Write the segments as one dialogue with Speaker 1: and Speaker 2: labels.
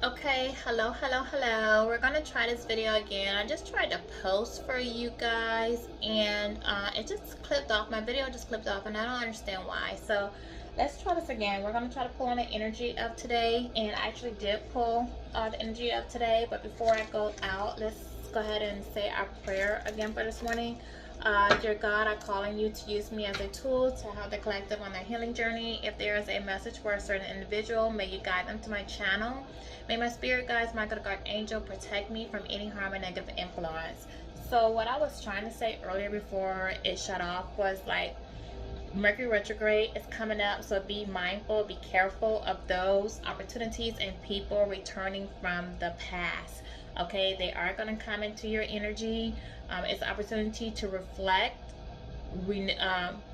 Speaker 1: Okay, hello. We're gonna try this video again. I just tried to post for you guys and it just clipped off. My video just clipped off and I don't understand why. So let's try this again. We're gonna try to pull on the energy of today, and I actually did pull the energy of today. But before I go out, let's go ahead and say our prayer again for this morning. Dear God, I'm calling you to use me as a tool to help the collective on their healing journey. If there is a message for a certain individual, may you guide them to my channel. May my spirit guides, my good angel, protect me from any harm and negative influence. So what I was trying to say earlier before it shut off was like, Mercury retrograde is coming up, so be mindful, be careful of those opportunities and people returning from the past. Okay, they are going to come into your energy. It's an opportunity to reflect,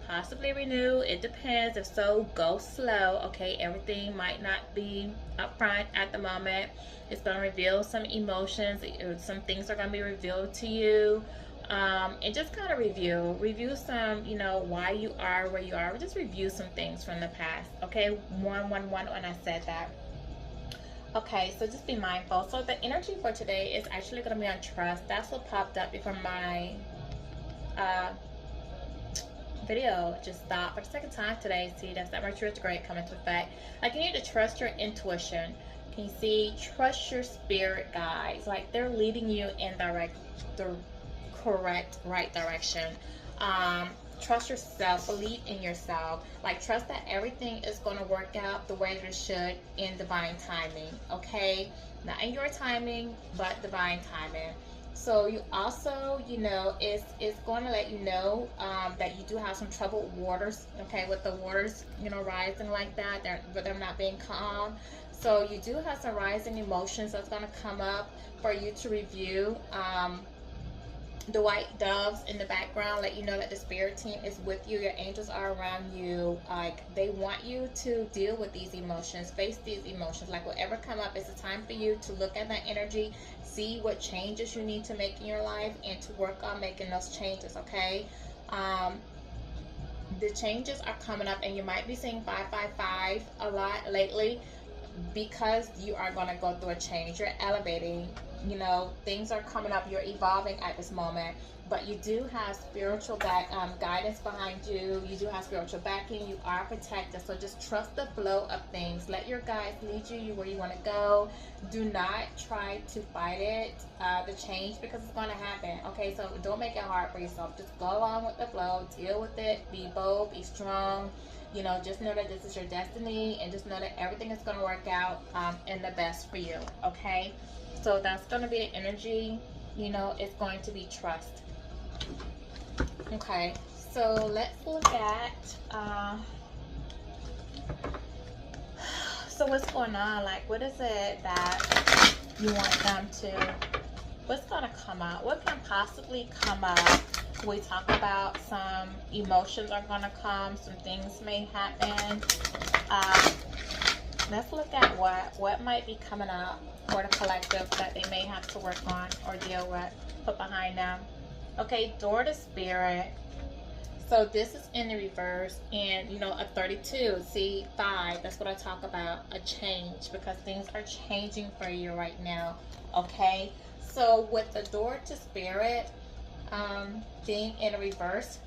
Speaker 1: possibly renew. It depends. If so, go slow. Okay, everything might not be upfront at the moment. It's going to reveal some emotions. Some things are going to be revealed to you. And just kind of review some, why you are where you are. Just review some things from the past. Okay, 111 when I said that. Okay, so just be mindful. So the energy for today is actually going to be on trust. That's what popped up before my video just stopped for the second time today. See, that's that Mercury retrograde coming to effect. Like, you need to trust your intuition. Can you see? Trust your spirit guides. Like, they're leading you in the correct, right direction. Trust yourself, believe in yourself. Like, trust that everything is going to work out the way that it should in divine timing. Okay, not in your timing, but divine timing. So you also, it's going to let you know that you do have some troubled waters. Okay, with the waters, rising like that, but they're not being calm. So you do have some rising emotions that's going to come up for you to review. The white doves in the background let you know that the spirit team is with you. Your angels are around you. Like, they want you to deal with these emotions, face these emotions. Like, whatever come up, it's a time for you to look at that energy, see what changes you need to make in your life, and to work on making those changes. Okay, the changes are coming up, and you might be seeing 555 a lot lately, because you are going to go through a change. You're elevating, things are coming up, you're evolving at this moment. But you do have spiritual guidance behind you. You do have spiritual backing. You are protected. So just trust the flow of things. Let your guides lead you where you want to go. Do not try to fight it, the change, because it's going to happen. Okay, so don't make it hard for yourself. Just go along with the flow. Deal with it. Be bold. Be strong. Just know that this is your destiny, and just know that everything is going to work out in the best for you. Okay, so that's going to be the energy. It's going to be trust. Okay, so let's look at so what's going on. Like, what is it that you want them to, what's going to come out? What can possibly come up? We talk about some emotions are going to come, some things may happen. Let's look at what might be coming up for the collective that they may have to work on or deal with, put behind them. Okay, door to spirit. So this is in the reverse, and a 32. See, 5. That's what I talk about, a change, because things are changing for you right now. Okay, so with the door to spirit being in a reverse,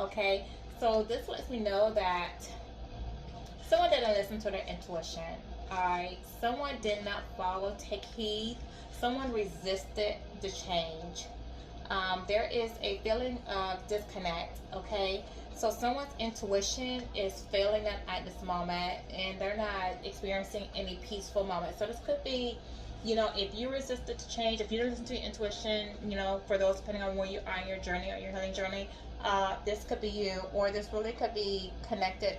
Speaker 1: okay, so this lets me know that someone didn't listen to their intuition. Alright, someone did not follow, take heed. Someone resisted the change. There is a feeling of disconnect. Okay, so someone's intuition is failing them at this moment, and they're not experiencing any peaceful moment. So this could be, if you resisted to change, if you listen to your intuition, for those depending on where you are in your journey or your healing journey, this could be you, or this really could be connected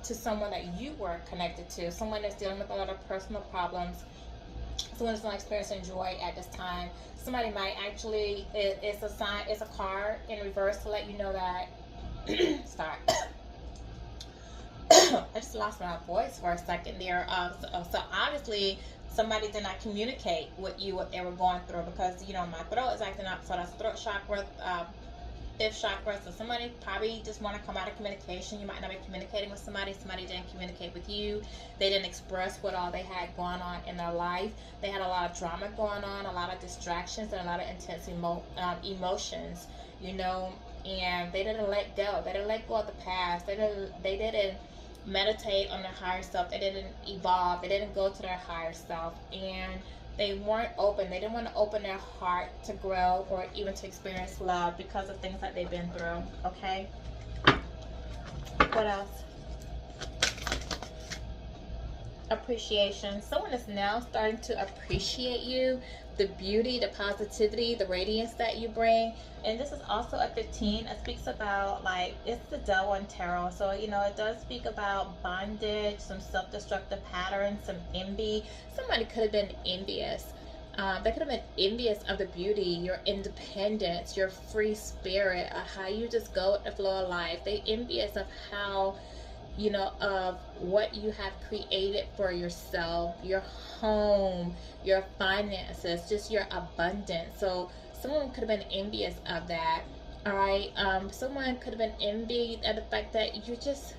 Speaker 1: to someone that you were connected to, someone that's dealing with a lot of personal problems, someone that's not experiencing joy at this time. Somebody might actually, it's a sign, it's a card in reverse to let you know that start. I just lost my voice for a second there. So obviously somebody did not communicate with you what they were going through, because my throat is acting up. So that's throat chakra, fifth chakra. So somebody probably just want to come out of communication. You might not be communicating with somebody. Somebody didn't communicate with you. They didn't express what all they had going on in their life. They had a lot of drama going on, a lot of distractions, and a lot of intense emotions, you know, and they didn't let go. They didn't let go of the past. They didn't meditate on their higher self. They didn't evolve. They didn't go to their higher self, and they weren't open. They didn't want to open their heart to grow or even to experience love because of things that they've been through. Okay, what else? Appreciation. Someone is now starting to appreciate you, the beauty, the positivity, the radiance that you bring. And this is also a 15. It speaks about, like, it's the devil in tarot, so you know, it does speak about bondage, some self-destructive patterns, some envy. Somebody could have been envious. They could have been envious of the beauty, your independence, your free spirit, how you just go with the flow of life. They envious of how, you know, of what you have created for yourself, your home, your finances, just your abundance. So someone could have been envious of that. All right, someone could have been envied at the fact that you just,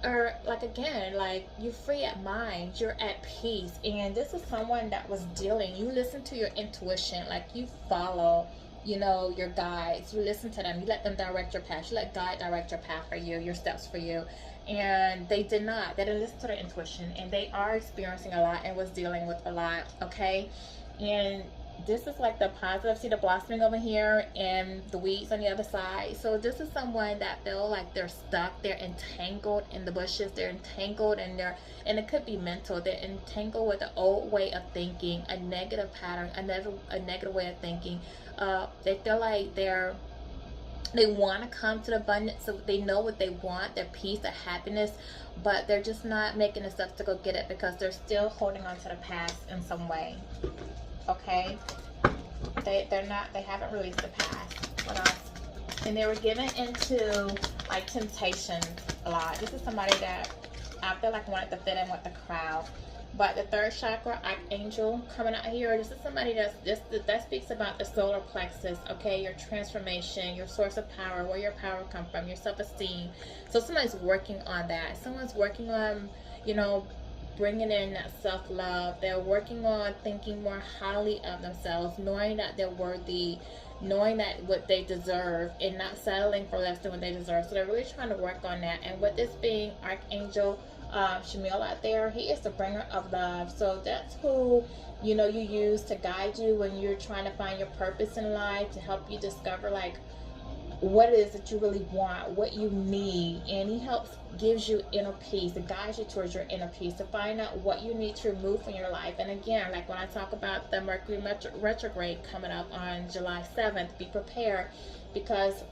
Speaker 1: or like, again, like, you're free at mind, you're at peace. And this is someone that was dealing, you listen to your intuition, like, you follow, you know, your guides. You listen to them, you let them direct your path, you let God direct your path for you, your steps for you. And they didn't listen to their intuition, and they are experiencing a lot and was dealing with a lot. Okay, and this is like the positive. See the blossoming over here and the weeds on the other side. So this is someone that feel like they're stuck, they're entangled in the bushes, they're entangled in their, and it could be mental, they're entangled with an old way of thinking, a negative pattern, a negative way of thinking. They feel like they want to come to the abundance, so they know what they want, their peace, their happiness, but they're just not making the steps to go get it because they're still holding on to the past in some way. Okay, they haven't released the past. What else? And they were given into, like, temptation a lot. This is somebody that I feel like wanted to fit in with the crowd. But the third chakra, archangel, coming out here, this is somebody that speaks about the solar plexus, okay, your transformation, your source of power, where your power comes from, your self-esteem. So somebody's working on that. Someone's working on, you know, bringing in that self-love. They're working on thinking more highly of themselves, knowing that they're worthy, knowing that what they deserve, and not settling for less than what they deserve. So they're really trying to work on that. And with this being Archangel Shamil out there, he is the bringer of love. So that's who, you know, you use to guide you when you're trying to find your purpose in life, to help you discover, like, what it is that you really want, what you need. And he helps, gives you inner peace, it guides you towards your inner peace, to find out what you need to remove from your life. And again, like when I talk about the Mercury retrograde coming up on July 7th, be prepared, because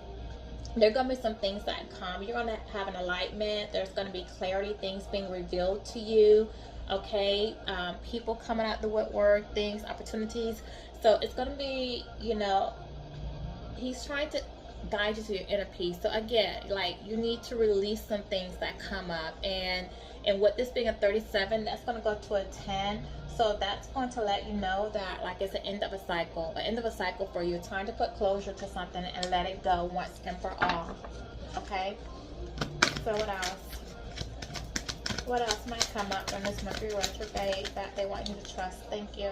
Speaker 1: there are going to be some things that come. You're going to have an enlightenment. There's going to be clarity, things being revealed to you. Okay, people coming out the woodwork, things, opportunities. So it's going to be, you know, he's trying to guide you to your inner peace. So again, like, you need to release some things that come up. And with this being a 37, that's going to go to a 10. So that's going to let you know that, like, it's the end of a cycle, for you. Time to put closure to something and let it go once and for all. Okay, so what else? What else might come up on this Mercury retrograde that they want you to trust? Thank you.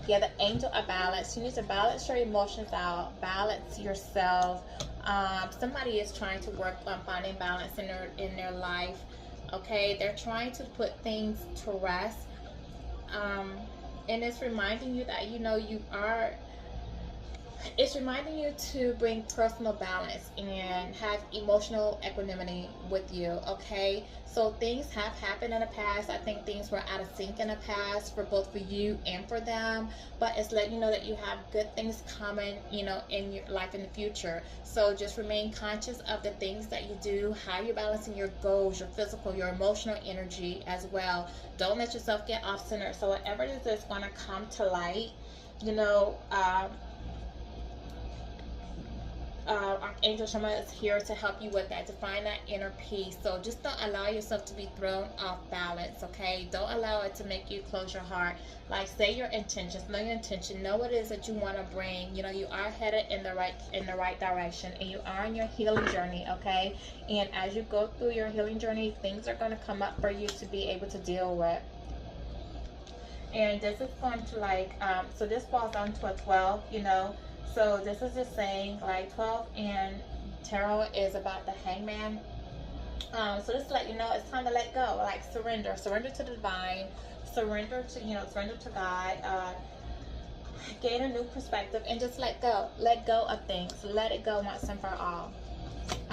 Speaker 1: Yeah, the angel of balance. You need to balance your emotions out, balance yourself. Somebody is trying to work on finding balance in their life. Okay, they're trying to put things to rest. And it's reminding you that, you know, it's reminding you to bring personal balance and have emotional equanimity with you. Okay, so things have happened in the past. I think things were out of sync in the past, for both for you and for them, but it's letting you know that you have good things coming, you know, in your life in the future. So just remain conscious of the things that you do, how you're balancing your goals, your physical, your emotional energy as well. Don't let yourself get off center. So whatever it is that's going to come to light, you know, Archangel Shama is here to help you with that, to find that inner peace. So just don't allow yourself to be thrown off balance, okay? Don't allow it to make you close your heart. Like, say your intentions, know your intention, know what it is that you want to bring. You know, you are headed in the right direction, and you are on your healing journey, okay? And as you go through your healing journey, things are going to come up for you to be able to deal with. And this is going to, like, so this falls down to a 12, you know. So this is just saying, like, 12 and tarot is about the hangman. So just to let you know, it's time to let go, like surrender to the divine, surrender to God, gain a new perspective, and just let go of things, let it go once and for all.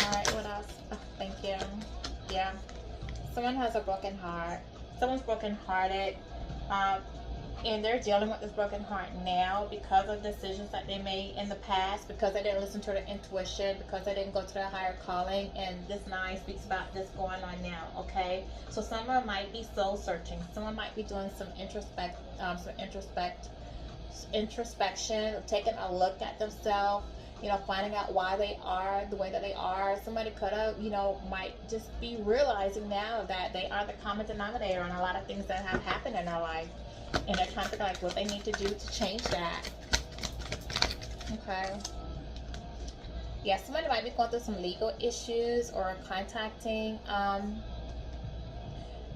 Speaker 1: All right, what else? Oh, thank you. Yeah, someone has a broken heart, someone's broken-hearted, and they're dealing with this broken heart now because of decisions that they made in the past, because they didn't listen to their intuition, because they didn't go to their higher calling. And this 9 speaks about this going on now, okay? So someone might be soul searching. Someone might be doing some introspection, taking a look at themselves, you know, finding out why they are the way that they are. Somebody could have, you know, might just be realizing now that they are the common denominator on a lot of things that have happened in their life. And they're trying to figure out, like, what they need to do to change that. Okay. Yeah, somebody might be going through some legal issues, or contacting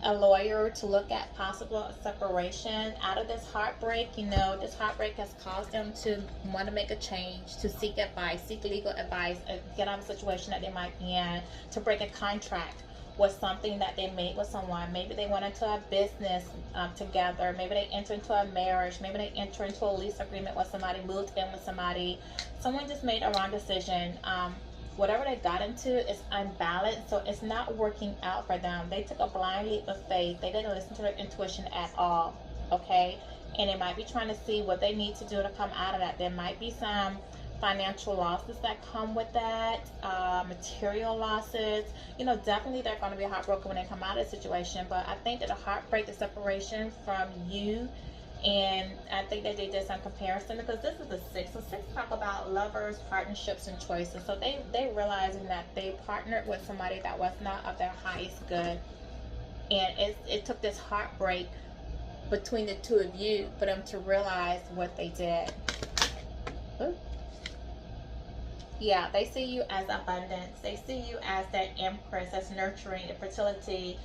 Speaker 1: a lawyer to look at possible separation out of this heartbreak. You know, this heartbreak has caused them to want to make a change, to seek advice, seek legal advice, get out of a situation that they might be in, to break a contract with something that they made with someone. Maybe they went into a business together. Maybe they enter into a marriage. Maybe they enter into a lease agreement with somebody, moved in with somebody. Someone just made a wrong decision. Whatever they got into is unbalanced, so it's not working out for them. They took a blind leap of faith. They didn't listen to their intuition at all, okay? And they might be trying to see what they need to do to come out of that. There might be some financial losses that come with that, material losses. You know, definitely they're going to be heartbroken when they come out of the situation. But I think that the heartbreak, the separation from you, and I think that they did some comparison, because this is the 6. So 6 talk about lovers, partnerships, and choices. So they realizing that they partnered with somebody that was not of their highest good, and it took this heartbreak between the two of you for them to realize what they did. Ooh. Yeah, they see you as abundance. They see you as that empress that's nurturing, the fertility.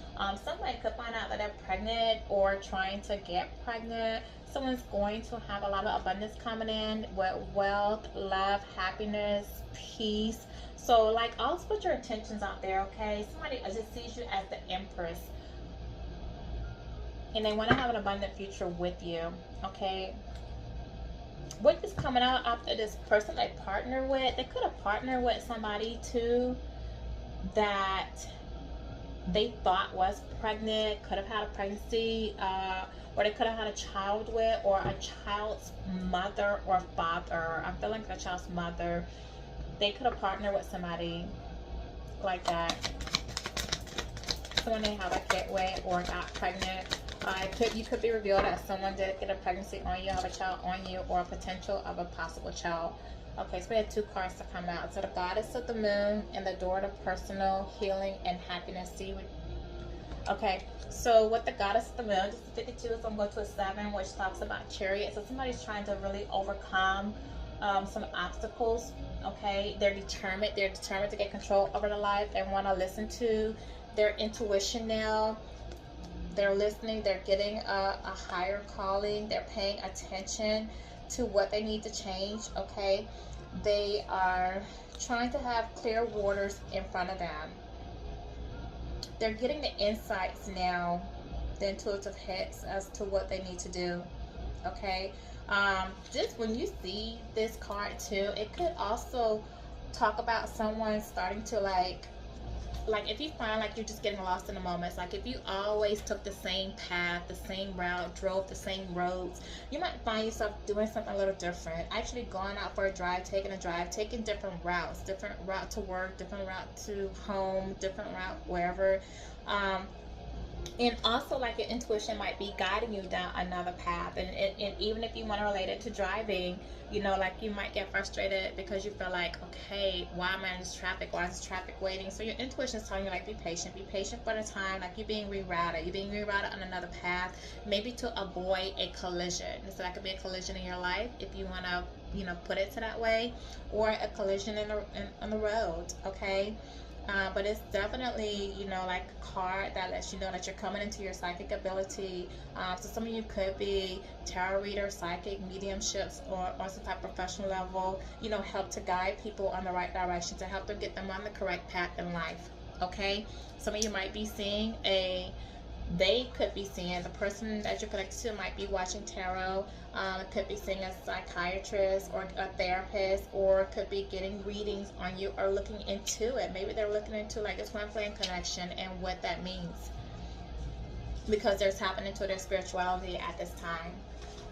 Speaker 1: Somebody could find out that they're pregnant or trying to get pregnant. Someone's going to have a lot of abundance coming in with wealth, love, happiness, peace. So, like, also put your intentions out there, okay? Somebody just sees you as the empress, and they want to have an abundant future with you, okay? What is coming out after this person they partner with? They could have partnered with somebody too that they thought was pregnant, could have had a pregnancy, or they could have had a child with, or a child's mother or father. I'm feeling like a child's mother. They could have partnered with somebody like that. Someone they have a kid with or got pregnant. You could be revealed as someone did get a pregnancy on you, have a child on you, or a potential of a possible child. Okay, so we had 2 cards to come out. So the goddess of the moon and the door to personal healing and happiness. See what? Okay, so with the goddess of the moon, just a 52, so I'm going to a 7, which talks about chariot. So somebody's trying to really overcome some obstacles. Okay, they're determined to get control over their life. They want to listen to their intuition now. They're listening, they're getting a higher calling, they're paying attention to what they need to change, okay? They are trying to have clear waters in front of them. They're getting the insights now, the intuitive hits as to what they need to do, okay? Just when you see this card too, it could also talk about someone starting to like if you find like you're just getting lost in the moments, like if you always took the same path, the same route, drove the same roads, you might find yourself doing something a little different, actually going out for a drive, taking different routes, different route to work, different route to home, different route wherever. And also, like, your intuition might be guiding you down another path. And even if you want to relate it to driving, you know, like, you might get frustrated because you feel like, okay, why am I in this traffic? Why is this traffic waiting? So your intuition is telling you, like, be patient. Be patient for the time. Like, you're being rerouted. You're being rerouted on another path, maybe to avoid a collision. So that could be a collision in your life, if you want to, you know, put it to that way, or a collision on the road, okay? But it's definitely, you know, like a card that lets you know that you're coming into your psychic ability. So some of you could be tarot reader, psychic, mediumships, or some type of professional level, you know, help to guide people on the right direction, to help them get them on the correct path in life, okay? Some of you might be seeing they could be seeing, the person that you're connected to might be watching tarot. It could be seeing a psychiatrist or a therapist, or it could be getting readings on you or looking into it. Maybe they're looking into like a twin flame connection and what that means, because there's happening to their spirituality at this time.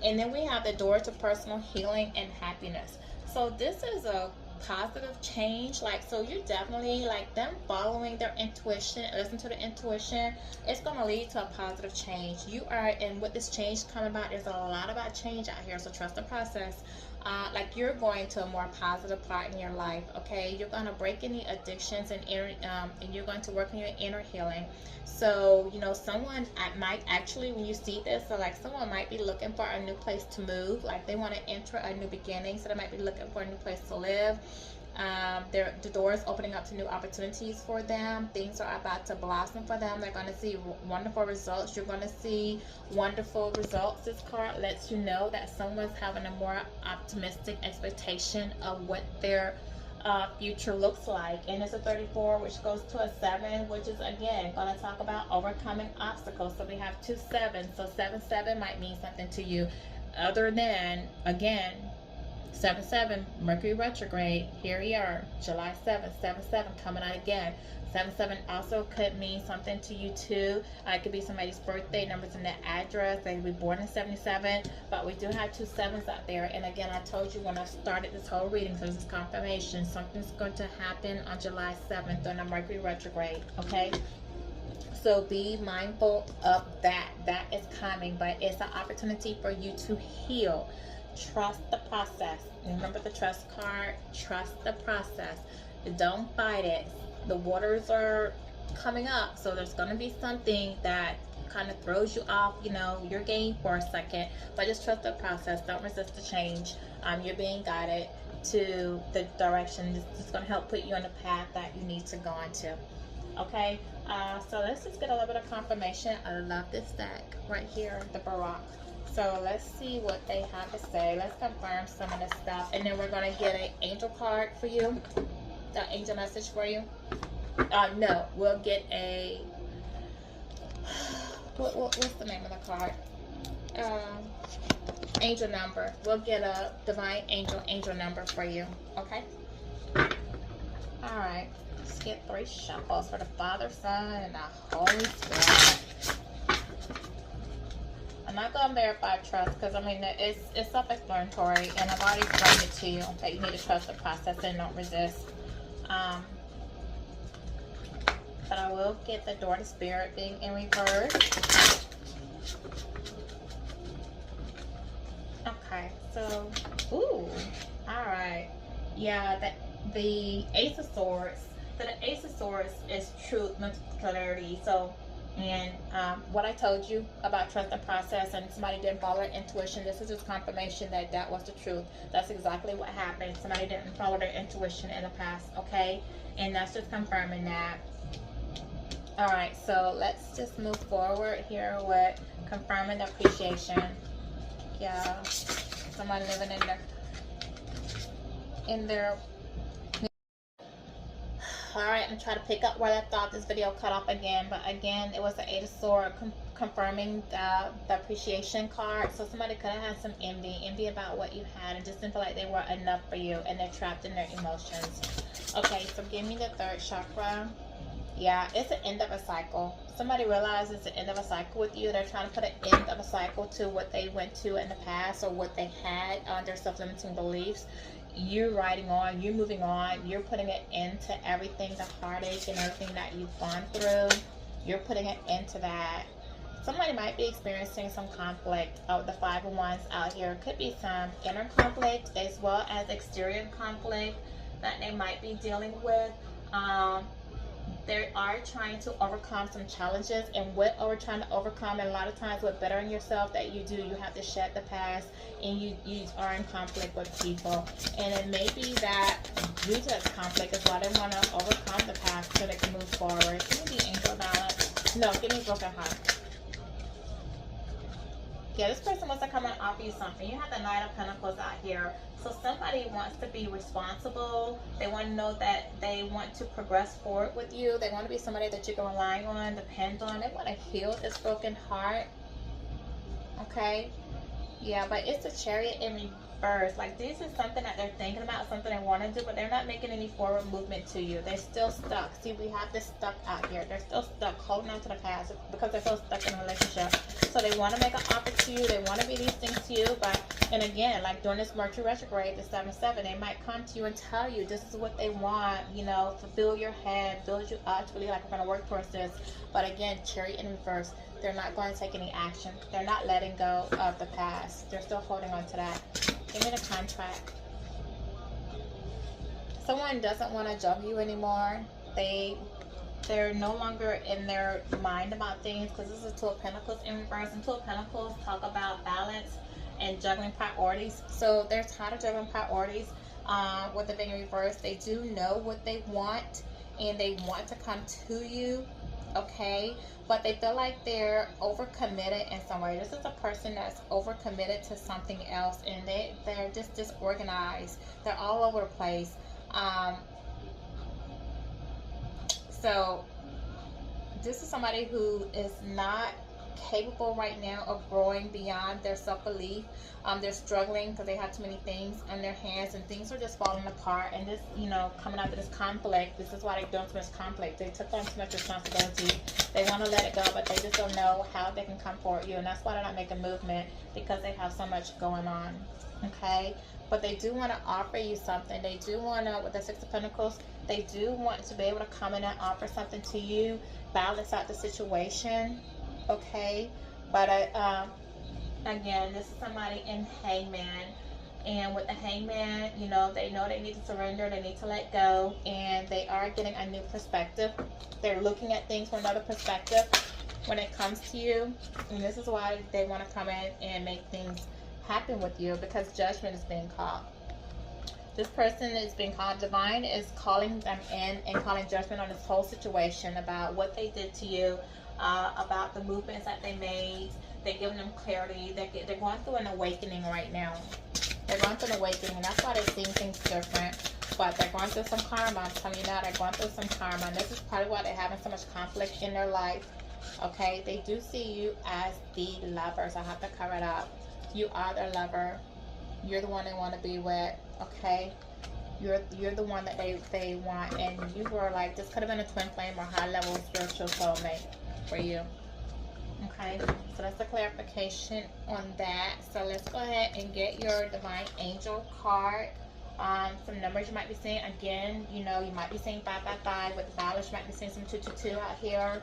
Speaker 1: And then we have the door to personal healing and happiness. So this is a positive change. Like, so you're definitely, like, them following their intuition, listen to the intuition, it's going to lead to a positive change. You are, and with this change coming about, there's a lot about change out here, so trust the process. Like, you're going to a more positive part in your life, okay? You're going to break any addictions and you're going to work on your inner healing. So, you know, someone might actually, when you see this, so like someone might be looking for a new place to move, like they want to enter a new beginning, so they might be looking for a new place to live. The door is opening up to new opportunities for them. Things are about to blossom for them. They're going to see wonderful results. You're going to see wonderful results. This card lets you know that someone's having a more optimistic expectation of what their future looks like. And it's a 34, which goes to a 7, which is again going to talk about overcoming obstacles. So we have 2 7s. So 7 might mean something to you, other than, again, 7 Mercury retrograde. Here we are, July 7th, 7 coming out again. 7 also could mean something to you too. It could be somebody's birthday, numbers in their address. They could be born in 77, but we do have 2 7s out there. And again, I told you when I started this whole reading, so this is confirmation, something's going to happen on July 7th on a Mercury retrograde, okay? So be mindful of that. That is coming, but it's an opportunity for you to heal. Trust the process. Remember the trust card. Trust the process. Don't fight it. The waters are coming up, so there's going to be something that kind of throws you off, you know, your game for a second, but just trust the process. Don't resist the change. You're being guided to the direction. This is going to help put you on the path that you need to go into. Okay, so let's just get a little bit of confirmation. I love this deck right here, the Baroque. So let's see what they have to say. Let's confirm some of this stuff, and then we're going to get an angel card for you, an angel message for you. No, we'll get a, what's the name of the card? Angel number. We'll get a divine angel number for you. Okay. All right. Let's get 3 shuffles for the Father, Son, and the Holy Spirit. I'm not going to verify trust, because I mean it's self-explanatory, and I've already explained it to you that you need to trust the process and don't resist. But I will get the door to spirit being in reverse. Okay, so ooh, all right, yeah, the Ace of Swords. So the Ace of Swords is truth, mental clarity. So, and what I told you about trust the process, and somebody didn't follow their intuition, this is just confirmation that that was the truth. That's exactly what happened. Somebody didn't follow their intuition in the past, okay? And that's just confirming that. All right, so let's just move forward here with confirming the appreciation. Yeah, someone living in their all right, I'm gonna try to pick up where I left off. This video cut off again, but again, it was the 8 of Swords confirming the appreciation card. So somebody could have had some envy about what you had, and just didn't feel like they were enough for you, and they're trapped in their emotions. Okay, so give me the 3rd chakra. Yeah, it's the end of a cycle. Somebody realizes it's the end of a cycle with you. They're trying to put an end of a cycle to what they went to in the past, or what they had on their self-limiting beliefs. You're riding on, you're moving on, you're putting an end to everything, the heartache and everything that you've gone through. You're putting it into that. Somebody might be experiencing some conflict. The 5 of Wands out here could be some inner conflict as well as exterior conflict that they might be dealing with. They are trying to overcome some challenges, and what are trying to overcome, and a lot of times with bettering yourself that you do, you have to shed the past, and you are in conflict with people, and it may be that due to this conflict is why they want to overcome the past so they can move forward. Give me the angel balance. No, give me broken heart. Yeah, this person wants to come and offer you something. You have the Knight of Pentacles out here. So somebody wants to be responsible. They want to know that they want to progress forward with you. They want to be somebody that you can rely on, depend on. They want to heal this broken heart. Okay? Yeah, but it's a Chariot in reverse. Like, this is something that they're thinking about, something they want to do, but they're not making any forward movement to you. They're still stuck. See, we have this stuck out here. They're still stuck, holding on to the past because they're so stuck in a relationship. So they want to make an offer to you. They want to be these things to you. But, and again, like during this Mercury retrograde, the 7-7, they might come to you and tell you this is what they want, you know, fulfill your head, build you up to really like we're going to work towards this. But again, Chariot in reverse. They're not going to take any action. They're not letting go of the past. They're still holding on to that. Give me the contract. Someone doesn't want to juggle you anymore. They're no longer in their mind about things, because this is Two of Pentacles in reverse. And Two of Pentacles talk about balance and juggling priorities. So they're tired of juggling priorities with the being in reverse. They do know what they want, and they want to come to you. Okay, but they feel like they're overcommitted in some way. This is a person that's overcommitted to something else, and they're just disorganized. They're all over the place. So this is somebody who is not capable right now of growing beyond their self-belief. They're struggling because they have too many things on their hands, and things are just falling apart. And this, you know, coming out of this conflict, this is why they're doing so much conflict. They took on too much responsibility. They want to let it go, but they just don't know how they can come forward you, and that's why they're not making movement, because they have so much going on. Okay, but they do want to offer you something. They do want to, with the 6 of Pentacles, they do want to be able to come in and offer something to you, balance out the situation. Okay, but again, this is somebody in Hangman, and with the Hangman, you know they need to surrender, they need to let go, and they are getting a new perspective. They're looking at things from another perspective when it comes to you, and this is why they want to come in and make things happen with you, because judgment is being called. This person is being called. Divine is calling them in and calling judgment on this whole situation about what they did to you, about the movements that they made. They're giving them clarity. They're going through an awakening right now. They're going through an awakening, and that's why they're seeing things different. But they're going through some karma. I'm telling you now, they're going through some karma. And this is probably why they're having so much conflict in their life. Okay, they do see you as the lover, so I have to cover it up. You are their lover. You're the one they want to be with. Okay, you're the one that they want, and you were like, this could have been a twin flame or high level spiritual soulmate for you. Okay, so that's the clarification on that. So let's go ahead and get your divine angel card. Some numbers you might be seeing. Again, you know, you might be seeing 555 with the balance. You might be seeing some 222 out here.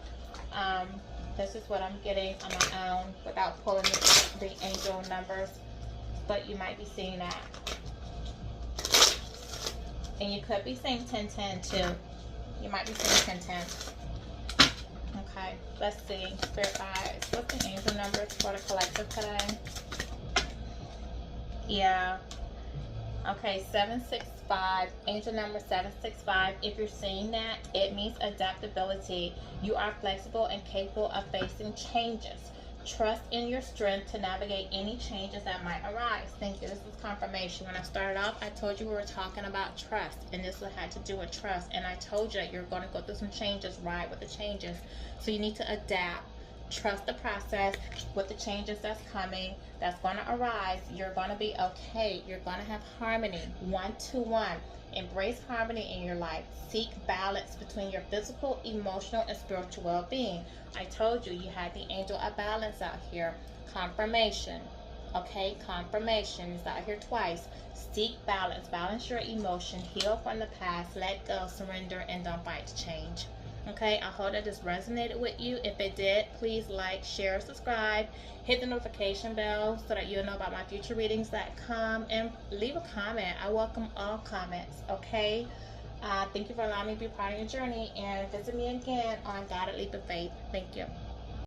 Speaker 1: This is what I'm getting on my own without pulling the angel numbers, but you might be seeing that. And you could be seeing 1010 too. You might be seeing 1010. Okay, let's see. Spirit guides. What's the angel numbers for the collective today? Yeah. Okay, 765. Angel number 765. If you're seeing that, it means adaptability. You are flexible and capable of facing changes. Trust in your strength to navigate any changes that might arise. Thank you. This is confirmation. When I started off, I told you we were talking about trust, and this had to do with trust. And I told you that you're going to go through some changes, right, with the changes. So you need to adapt. Trust the process with the changes that's coming, that's going to arise. You're going to be okay. You're going to have harmony, one-to-one. Embrace harmony in your life. Seek balance between your physical, emotional, and spiritual well-being. I told you, you had the angel of balance out here. Confirmation. Okay, confirmation is out here twice. Seek balance. Balance your emotion. Heal from the past. Let go. Surrender. And don't fight to change. Okay, I hope that this resonated with you. If it did, please like, share, subscribe, hit the notification bell so that you'll know about my future readings that come, and leave a comment. I welcome all comments, okay? Thank you for allowing me to be part of your journey, and visit me again on Guided Leap of Faith. Thank you.